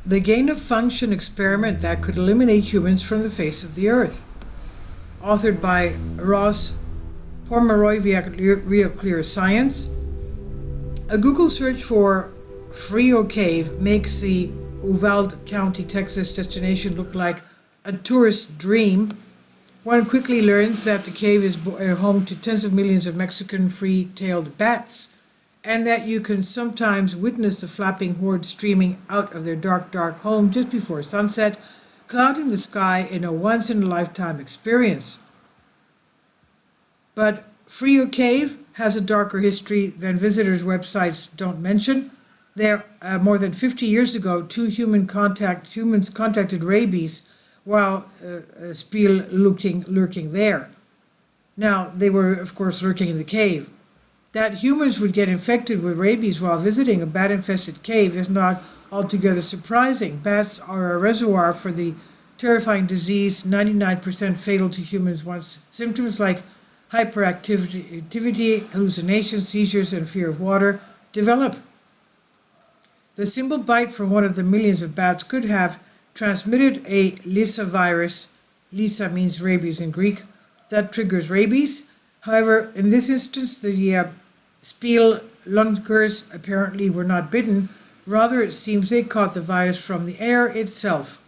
The gain-of-function experiment that could eliminate humans from the face of the earth. Authored by Ross Pomeroy via Real Clear Science. A Google search for Frio Cave makes the Uvalde County, Texas destination look like a tourist dream. One quickly learns that the cave is home to tens of millions of Mexican free-tailed bats, and that you can sometimes witness the flapping horde streaming out of their dark home just before sunset, clouding the sky in a once-in-a-lifetime experience. But Frio Cave has a darker history than visitors' websites don't mention. There, more than 50 years ago, two humans contacted rabies while Spiel lurking there. Now, they were, of course, lurking in the cave. That humans would get infected with rabies while visiting a bat-infested cave is not altogether surprising. Bats are a reservoir for the terrifying disease, 99% fatal to humans once. Symptoms like hyperactivity, hallucinations, seizures, and fear of water develop. The simple bite from one of the millions of bats could have transmitted a Lissa virus. Lissa means rabies in Greek, that triggers rabies. However, in this instance, the Spiel lungers apparently were not bitten. Rather, it seems they caught the virus from the air itself.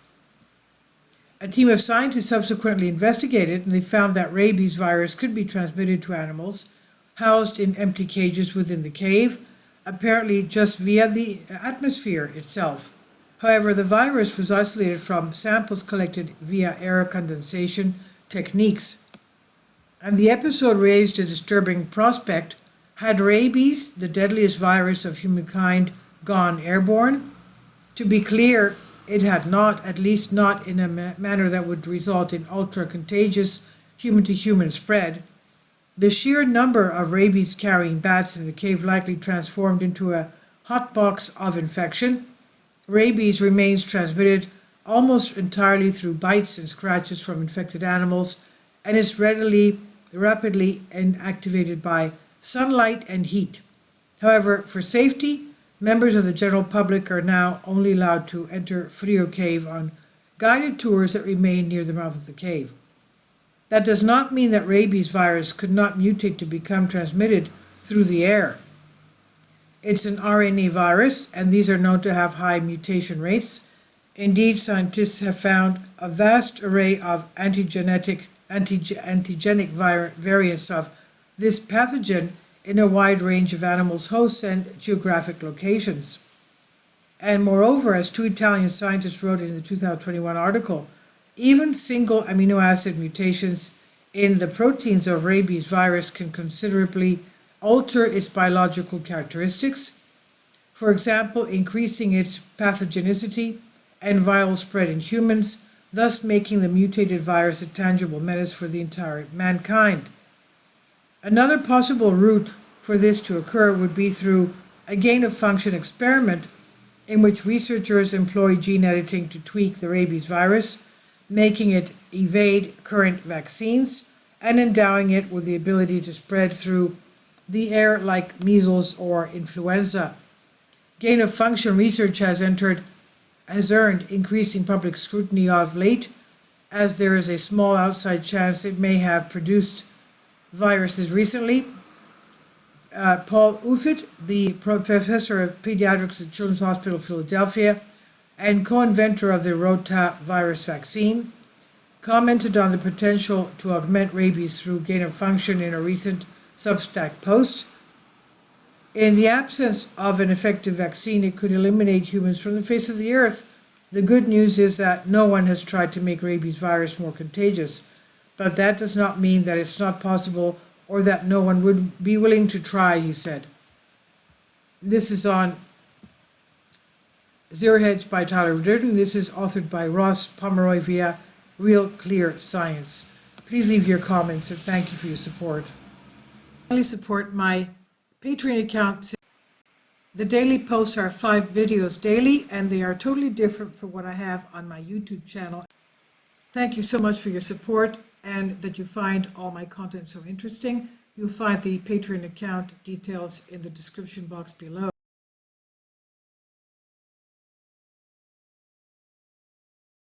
A team of scientists subsequently investigated, and they found that rabies virus could be transmitted to animals housed in empty cages within the cave, apparently just via the atmosphere itself. However, the virus was isolated from samples collected via air condensation techniques. And the episode raised a disturbing prospect. Had rabies, the deadliest virus of humankind, gone airborne? To be clear, it had not, at least not in a manner that would result in ultra-contagious human-to-human spread. The sheer number of rabies-carrying bats in the cave likely transformed into a hotbox of infection. Rabies remains transmitted almost entirely through bites and scratches from infected animals, and is rapidly inactivated by sunlight and heat. However, for safety, members of the general public are now only allowed to enter Frio Cave on guided tours that remain near the mouth of the cave. That does not mean that rabies virus could not mutate to become transmitted through the air. It's an RNA virus, and these are known to have high mutation rates. Indeed, scientists have found a vast array of antigenic variants of this pathogen in a wide range of animals, hosts, and geographic locations. And moreover, as two Italian scientists wrote in the 2021 article, even single amino acid mutations in the proteins of rabies virus can considerably alter its biological characteristics, for example, increasing its pathogenicity and viral spread in humans, thus making the mutated virus a tangible menace for the entire mankind. Another possible route for this to occur would be through a gain-of-function experiment in which researchers employ gene editing to tweak the rabies virus, making it evade current vaccines, and endowing it with the ability to spread through the air like measles or influenza. Gain-of-function research has earned increasing public scrutiny of late, as there is a small outside chance it may have produced viruses recently. Paul Offit, the professor of pediatrics at Children's Hospital of Philadelphia and co-inventor of the rotavirus vaccine, commented on the potential to augment rabies through gain-of-function in a recent Substack post. In the absence of an effective vaccine, it could eliminate humans from the face of the earth. The good news is that no one has tried to make rabies virus more contagious, but that does not mean that it's not possible or that no one would be willing to try, he said. This is on Zero Hedge by Tyler Durden. This is authored by Ross Pomeroy via Real Clear Science. Please leave your comments and thank you for your support. Please support my Patreon account. The daily posts are 5 videos daily, and they are totally different from what I have on my YouTube channel. Thank you so much for your support and that you find all my content so interesting. You'll find the Patreon account details in the description box below.